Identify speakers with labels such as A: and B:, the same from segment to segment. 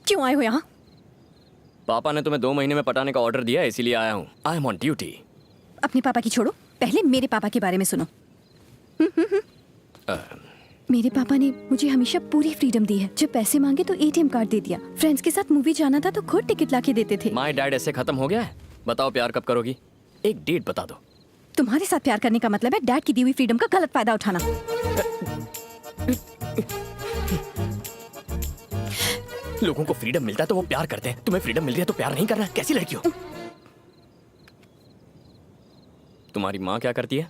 A: क्यों आए हो यहाँ?
B: पापा ने तुम्हें 2 महीने में पटाने का ऑर्डर दिया है, इसीलिए आया हूँ। I am on duty.
A: अपने पापा की छोड़ो, पहले मेरे पापा के बारे में सुनो। मेरे पापा ने मुझे हमेशा पूरी फ्रीडम दी है। जब पैसे मांगे तो एटीएम कार्ड दे दिया। फ्रेंड्स के साथ मूवी जाना था तो खुद टिकट लाके देते थे।
B: माय डैड ऐसे खत्म हो गया है? बताओ प्यार कब करोगी? एक डेट बता दो।
A: तुम्हारे साथ प्यार करने का मतलब है डैड की दी हुई फ्रीडम का गलत फायदा उठाना।
B: लोगों को फ्रीडम मिलता है तो वो प्यार करते हैं, तुम्हें फ्रीडम मिल रही है तो प्यार नहीं करना? कैसी लड़की हो? तुम्हारी माँ क्या करती है?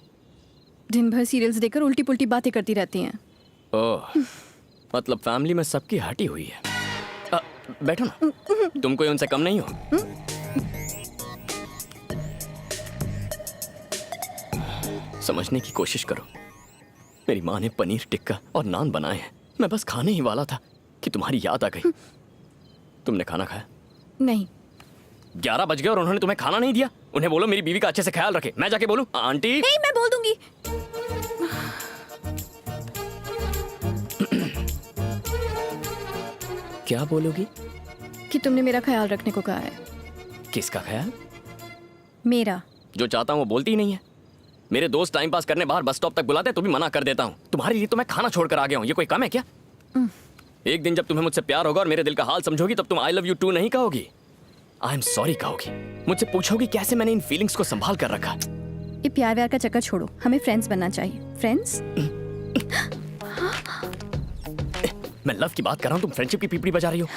A: दिन भर सीरियल्स देखकर उल्टी पुल्टी बातें करती रहती हैं।
B: ओह, मतलब फैमिली में सबकी हटी हुई है। बैठो ना, तुम कोई उनसे कम नहीं हो। समझने की कोशिश करो। मेरी माँ ने पनीर टिक्का और नान बनाए हैं, मैं बस खाने ही वाला था कि तुम्हारी याद आ गई। तुमने खाना खाया?
A: नहीं।
B: 11 बज गए और उन्होंने तुम्हें खाना नहीं दिया। उन्हें बोलो मेरी बीवी का अच्छे से ख्याल रखे। मैं जाके बोलूं आंटी?
A: नहीं, मैं बोल दूंगी।
B: क्या बोलोगी?
A: कि तुमने मेरा ख्याल रखने को कहा है।
B: किसका ख्याल?
A: मेरा।
B: जो चाहता हूं वो बोलती ही नहीं है। मेरे दोस्त टाइम पास करने बाहर बस स्टॉप तक बुलाते हैं तो भी मना कर देता हूं। तुम्हारे लिए तो मैं खाना छोड़कर आ गया हूं, ये कोई कम है क्या? एक दिन जब तुम्हें मुझसे प्यार होगा और मेरे दिल का हाल समझोगी तब तुम आई लव यू टू नहीं कहोगी, आई एम सॉरी कहोगी। मुझसे पूछोगी कैसे मैंने इन फीलिंग्स को संभाल कर रखा।
A: ये प्यार व्यार का चक्कर छोड़ो, हमें फ्रेंड्स बनना चाहिए। फ्रेंड्स?
B: मैं लव की बात कर रहा हूं, तुम फ्रेंडशिप की पीपड़ी बजा रही हो।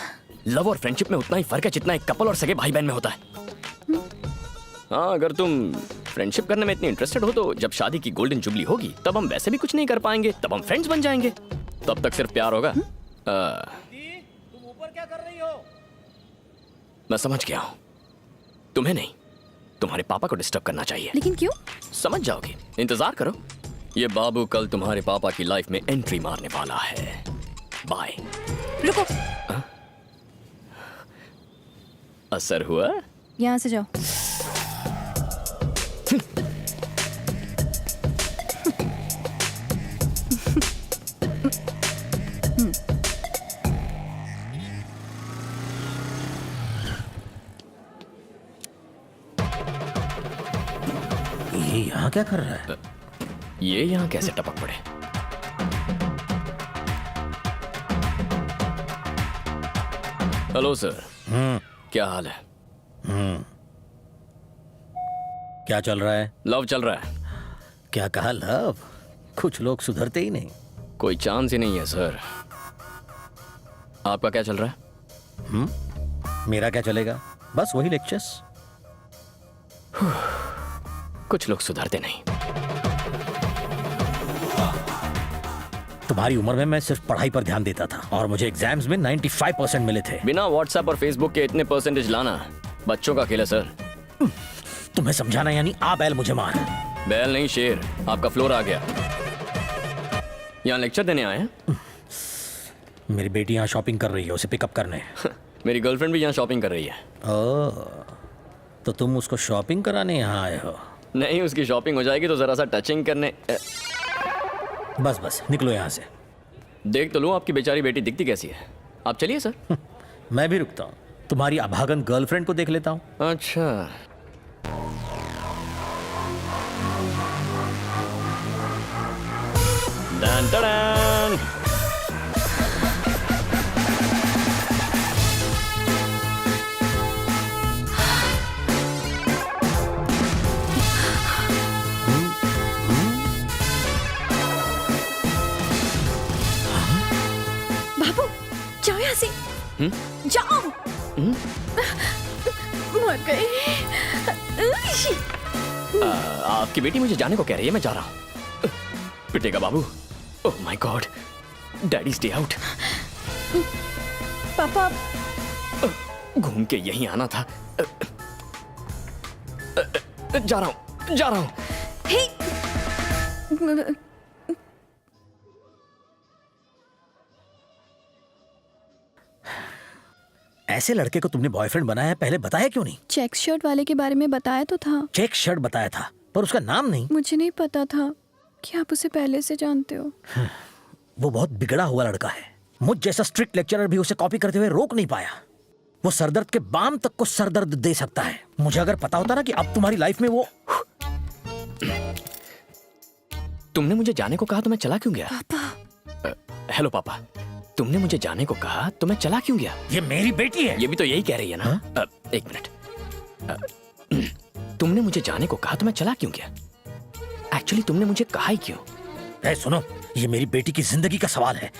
B: लव और फ्रेंडशिप में उतना ही फर्क है जितना एक कपल और सगे भाई बहन में होता है। हाँ, अगर तुम फ्रेंडशिप करने में इतनी इंटरेस्टेड हो तो जब शादी की गोल्डन जुबली होगी तब हम वैसे भी कुछ नहीं कर पाएंगे, तब हम फ्रेंड्स बन जाएंगे। तब तक सिर्फ प्यार होगा।
C: तुम ऊपर क्या कर रही हो?
B: मैं समझ गया हूं, तुम्हें नहीं तुम्हारे पापा को डिस्टर्ब करना चाहिए।
A: लेकिन क्यों?
B: समझ जाओगे, इंतजार करो। ये बाबू कल तुम्हारे पापा की लाइफ में एंट्री मारने वाला है। बाय।
A: रुको।
B: असर हुआ?
A: यहाँ से जाओ।
C: ये यहाँ क्या कर रहा है?
B: ये यहाँ कैसे टपक पड़े? Hello sir. क्या हाल है?
C: क्या चल रहा है?
B: लव चल रहा है।
C: क्या कहा लव? कुछ लोग सुधरते ही नहीं।
B: कोई चांस ही नहीं है सर। आपका क्या चल रहा है?
C: मेरा क्या चलेगा? बस वही लेक्चर्स।
B: कुछ लोग सुधरते नहीं।
C: तुम्हारी उम्र में मैं सिर्फ पढ़ाई पर ध्यान देता था और मुझे एग्जाम्स में 95% मिले थे।
B: बिना व्हाट्सएप और फेसबुक के इतने परसेंटेज लाना बच्चों का खेल है सर।
C: तुम्हें समझाना यानी आ बैल मुझे मार।
B: बैल नहीं शेर। आपका फ्लोर आ गया। यहाँ लेक्चर देने आए हैं?
C: मेरी बेटी यहाँ शॉपिंग कर रही है, उसे पिकअप करने।
B: मेरी गर्लफ्रेंड भी यहाँ शॉपिंग कर रही है।
C: ओह, तो तुम उसको शॉपिंग कराने यहाँ आए हो?
B: नहीं, उसकी शॉपिंग हो जाएगी तो जरा सा टचिंग करने।
C: बस बस निकलो यहाँ से।
B: देख तो लूं आपकी बेचारी बेटी दिखती कैसी है। आप चलिए सर।
C: मैं भी रुकता हूँ। तुम्हारी अभागन गर्लफ्रेंड को देख लेता हूँ।
B: अच्छा, डन डन।
A: बाबू जाओ यहाँ से। जाओ। मर गई।
B: आपकी बेटी मुझे जाने को कह रही है, मैं जा रहा हूँ। पिटेगा बाबू। Oh my god, daddy stay out.
A: पापा
B: घूम के यहीं आना था। जा रहा हूँ, जा रहा हूँ।
A: हे।
C: ऐसे लड़के को तुमने बॉयफ्रेंड बनाया, पहले बताया क्यों नहीं?
A: चेक शर्ट वाले के बारे में बताया तो था।
C: चेक शर्ट बताया था पर उसका नाम नहीं।
A: मुझे नहीं पता था कि आप उसे पहले से जानते हो।
C: वो बहुत बिगड़ा हुआ लड़का है। मुझ जैसा स्ट्रिक्ट लेक्चरर भी उसे कॉपी करते हुए रोक नहीं पाया। वो सरदर्द के बाम तक को सरदर्द दे सकता है। मुझे अगर पता होता ना कि अब तुम्हारी लाइफ में वो।
B: तुमने मुझे जाने को कहा तो मैं चला क्यों गया?
A: पापा।
B: हेलो पापा, तुमने मुझे जाने को कहा तो मैं चला क्यों गया?
C: ये मेरी बेटी है।
B: ये भी तो यही कह रही है ना। एक मिनट। तुमने मुझे जाने को कहा तो मैं चला क्यों गया? एक्चुअली तुमने मुझे कहा ही क्यों?
C: सुनो, ये मेरी बेटी की जिंदगी का सवाल है,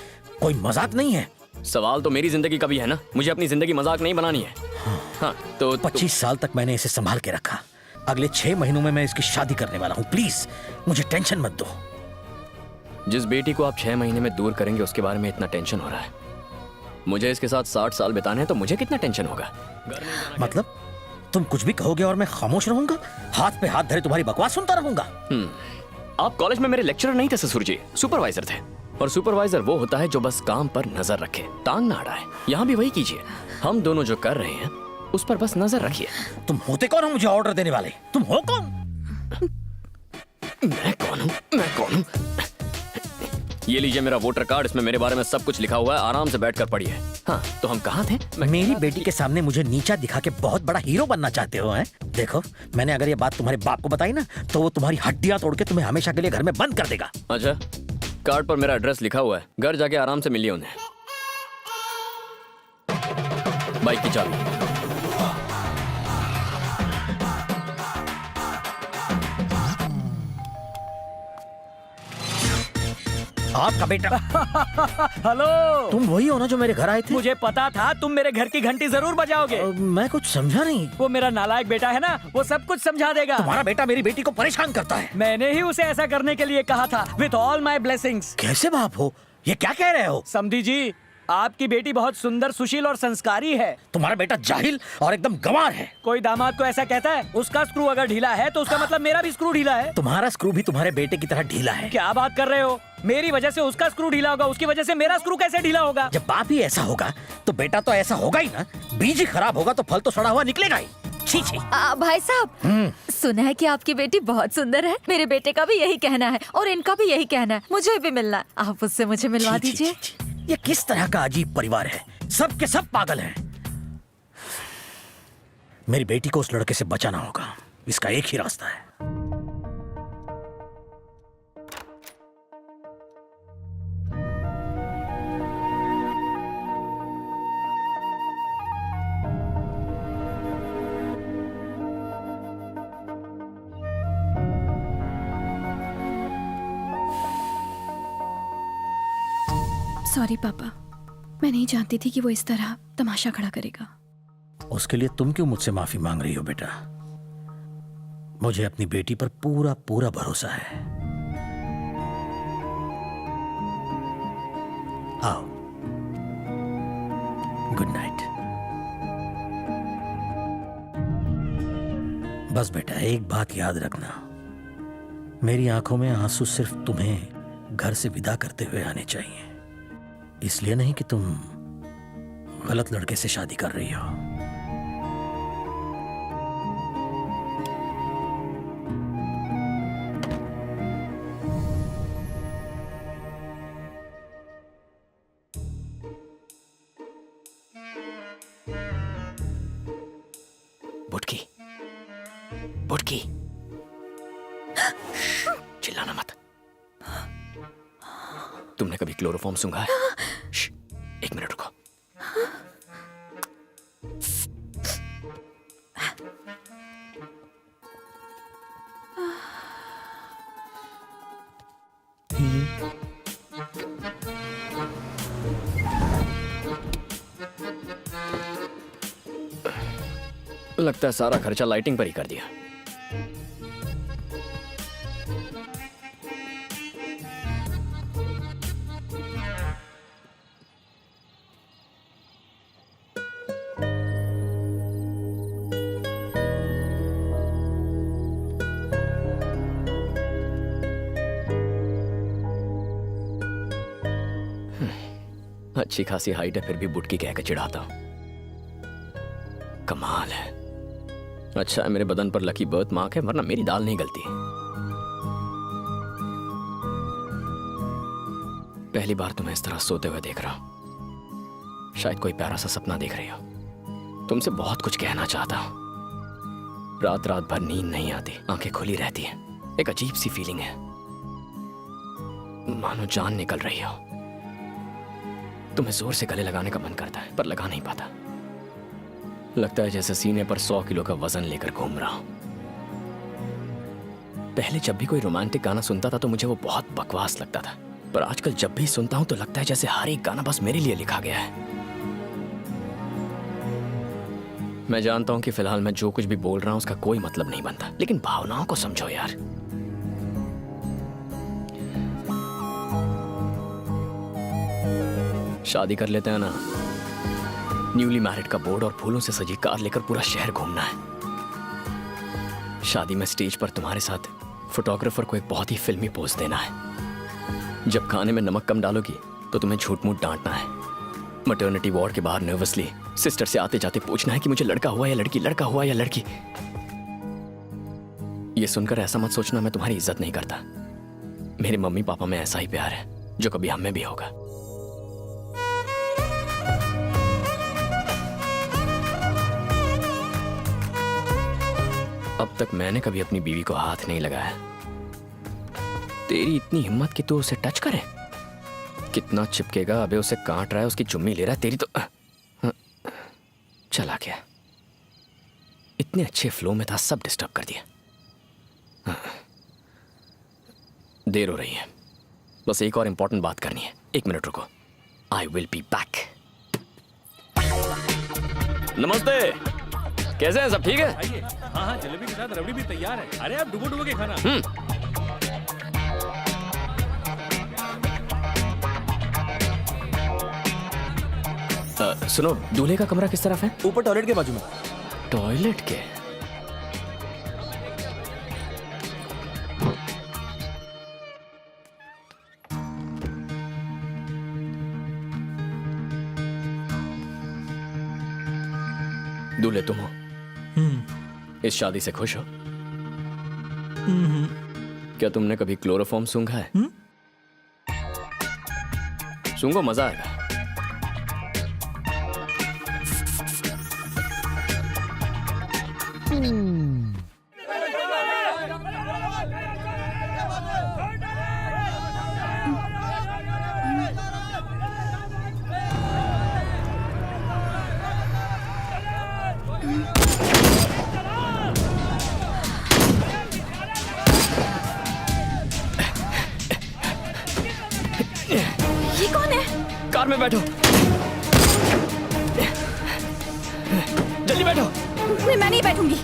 C: कोई मजाक नहीं है।
B: सवाल तो मेरी जिंदगी का भी है ना। मुझे अपनी जिंदगी मजाक नहीं बनानी है। हाँ, तो
C: 25 साल तक मैंने इसे संभाल के रखा। अगले 6 महीनों में मैं इसकी शादी करने वाला हूँ। प्लीज मुझे टेंशन मत दो।
B: जिस बेटी को आप 6 महीने में दूर करेंगे उसके बारे में इतना टेंशन हो रहा है। मुझे इसके साथ 60 साल बिताने हैं तो मुझे कितना टेंशन होगा?
C: मतलब तुम कुछ भी कहोगे और मैं खामोश रहूंगा? हाथ पे हाथ धरे तुम्हारी बकवास सुनता रहूंगा?
B: आप कॉलेज में मेरे लेक्चरर नहीं थे ससुर जी, सुपरवाइजर थे। और सुपरवाइजर वो होता है जो बस काम पर नजर रखे, टांग ना अड़ाए। यहाँ भी वही कीजिए। हम दोनों जो कर रहे हैं उस पर बस नजर रखिए।
C: तुम होते कौन हो मुझे ऑर्डर देने वाले? तुम हो कौन?
B: मैं कौन हूँ? मैं कौन हूँ? ये लीजिए मेरा वोटर कार्ड, इसमें मेरे बारे में सब कुछ लिखा हुआ है। आराम से बैठकर पढ़िए। हाँ, तो हम कहाँ थे?
C: मेरी बेटी के सामने मुझे नीचा दिखा के बहुत बड़ा हीरो बनना चाहते हो, हैं? देखो, मैंने अगर ये बात तुम्हारे बाप को बताई ना तो वो तुम्हारी हड्डियां तोड़ के तुम्हें हमेशा के लिए घर में बंद कर देगा।
B: अच्छा, कार्ड पर मेरा एड्रेस लिखा हुआ है। घर जाके आराम से मिलिए उन्हें। बाइक की चाबी।
C: आपका बेटा।
D: हेलो,
C: तुम वही हो ना जो मेरे घर आए थे?
D: मुझे पता था तुम मेरे घर की घंटी जरूर बजाओगे।
C: मैं कुछ समझा नहीं।
D: वो मेरा नालायक बेटा है ना, वो सब कुछ समझा देगा।
C: तुम्हारा बेटा मेरी बेटी को परेशान करता है।
D: मैंने ही उसे ऐसा करने के लिए कहा था, विथ ऑल माई ब्लेसिंग्स।
C: कैसे बाप हो? ये क्या कह रहे हो?
D: समधी जी, आपकी बेटी बहुत सुंदर, सुशील और संस्कारी है।
C: तुम्हारा बेटा जाहिल और एकदम गंवार है।
D: कोई दामाद को ऐसा कहता है? उसका स्क्रू अगर ढीला है तो उसका मतलब मेरा भी स्क्रू ढीला है।
C: तुम्हारा स्क्रू भी तुम्हारे बेटे की तरह ढीला है।
D: क्या बात कर रहे हो? मेरी वजह से उसका स्क्रू ढीला होगा, उसकी वजह से मेरा स्क्रू कैसे ढीला होगा?
C: जब बाप ही ऐसा होगा तो बेटा तो ऐसा होगा ही ना। बीज ही खराब होगा तो फल तो सड़ा हुआ निकलेगा ही। छी छी।
E: भाई साहब, सुना है कि आपकी बेटी बहुत सुंदर है। मेरे बेटे का भी यही कहना है और इनका भी यही कहना है। मुझे भी मिलना है, आप उससे मुझे मिलवा
C: छी, छी,
E: दीजिए।
C: छी, छी। ये किस तरह का अजीब परिवार है? सब के सब पागल हैं। मेरी बेटी को उस लड़के से बचाना होगा। इसका एक ही रास्ता है।
A: सॉरी पापा, मैं नहीं जानती थी कि वो इस तरह तमाशा खड़ा करेगा।
C: उसके लिए तुम क्यों मुझसे माफी मांग रही हो बेटा? मुझे अपनी बेटी पर पूरा पूरा भरोसा है। आओ, गुड नाइट। बस बेटा, एक बात याद रखना, मेरी आंखों में आंसू सिर्फ तुम्हें घर से विदा करते हुए आने चाहिए। इसलिए नहीं कि तुम गलत लड़के से शादी कर रही हो।
B: बुटकी, बुटकी, चिल्लाना मत। तुमने कभी क्लोरोफॉर्म सूंघा है? एक मिनट रुको। लगता है सारा खर्चा लाइटिंग पर ही कर दिया। अच्छी खासी हाइट है, फिर भी बुटकी कह के चिढ़ाता हूं। कमाल है। अच्छा है मेरे बदन पर लकी बर्थ मार्क है, वरना मेरी दाल नहीं गलती। पहली बार तुम्हें इस तरह सोते हुए देख रहा हूं। शायद कोई प्यारा सा सपना देख रही हो। तुमसे बहुत कुछ कहना चाहता हूं। रात रात भर नींद नहीं आती, आंखें खुली रहती हैं। एक अजीब सी फीलिंग है, मानो जान निकल रही हो। तुम्हें जोर से गले लगाने का मन करता है, पर लगा नहीं पाता। लगता है जैसे सीने पर 100 किलो का वजन लेकर घूम रहा हूं। पहले जब भी कोई रोमांटिक गाना सुनता था तो मुझे वो बहुत बकवास लगता था, पर आजकल जब भी सुनता हूं तो लगता है जैसे हर एक गाना बस मेरे लिए लिखा गया है। मैं जानता हूं कि फिलहाल मैं जो कुछ भी बोल रहा हूं उसका कोई मतलब नहीं बनता, लेकिन भावनाओं को समझो यार। शादी कर लेते हैं ना। न्यूली मैरिड का बोर्ड और फूलों से सजी कार लेकर पूरा शहर घूमना है। शादी में स्टेज पर तुम्हारे साथ फोटोग्राफर को एक बहुत ही फिल्मी पोज देना है। जब खाने में नमक कम डालोगी तो तुम्हें झूठ मूठ डांटना है। मैटरनिटी वार्ड के बाहर नर्वसली सिस्टर से आते जाते पूछना है कि मुझे लड़का हुआ या लड़की, लड़का हुआ या लड़की। ये सुनकर ऐसा मत सोचना मैं तुम्हारी इज्जत नहीं करता। मेरे मम्मी पापा में ऐसा ही प्यार है जो कभी हम में भी होगा। अब तक मैंने कभी अपनी बीवी को हाथ नहीं लगाया। तेरी इतनी हिम्मत कि तू उसे टच करे? कितना चिपकेगा? अबे उसे काट रहा है, उसकी चुम्मी ले रहा है। तेरी तो चला गया। इतने अच्छे फ्लो में था, सब डिस्टर्ब कर दिया। देर हो रही है, बस एक और इंपॉर्टेंट बात करनी है। 1 मिनट रुको, आई विल बी बैक। नमस्ते, कैसे हैं सब? ठीक है?
F: आइए। हाँ हाँ, जलेबी के साथ रबड़ी भी तैयार है। अरे आप डुबो डुबो के खाना।
B: सुनो, दूल्हे का कमरा किस तरफ है?
F: ऊपर टॉयलेट के बाजू में।
B: टॉयलेट के? दूल्हे तुम हो? इस शादी से खुश हो? क्या तुमने कभी क्लोरोफॉर्म सूंघा है? सूंघो, मजा आएगा।
A: ये कौन है?
B: कार में बैठो, जल्दी बैठो।
A: मैं नहीं बैठूंगी।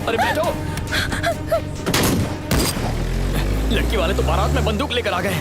B: अरे बैठो। लड़की वाले तो बारात में बंदूक लेकर आ गए।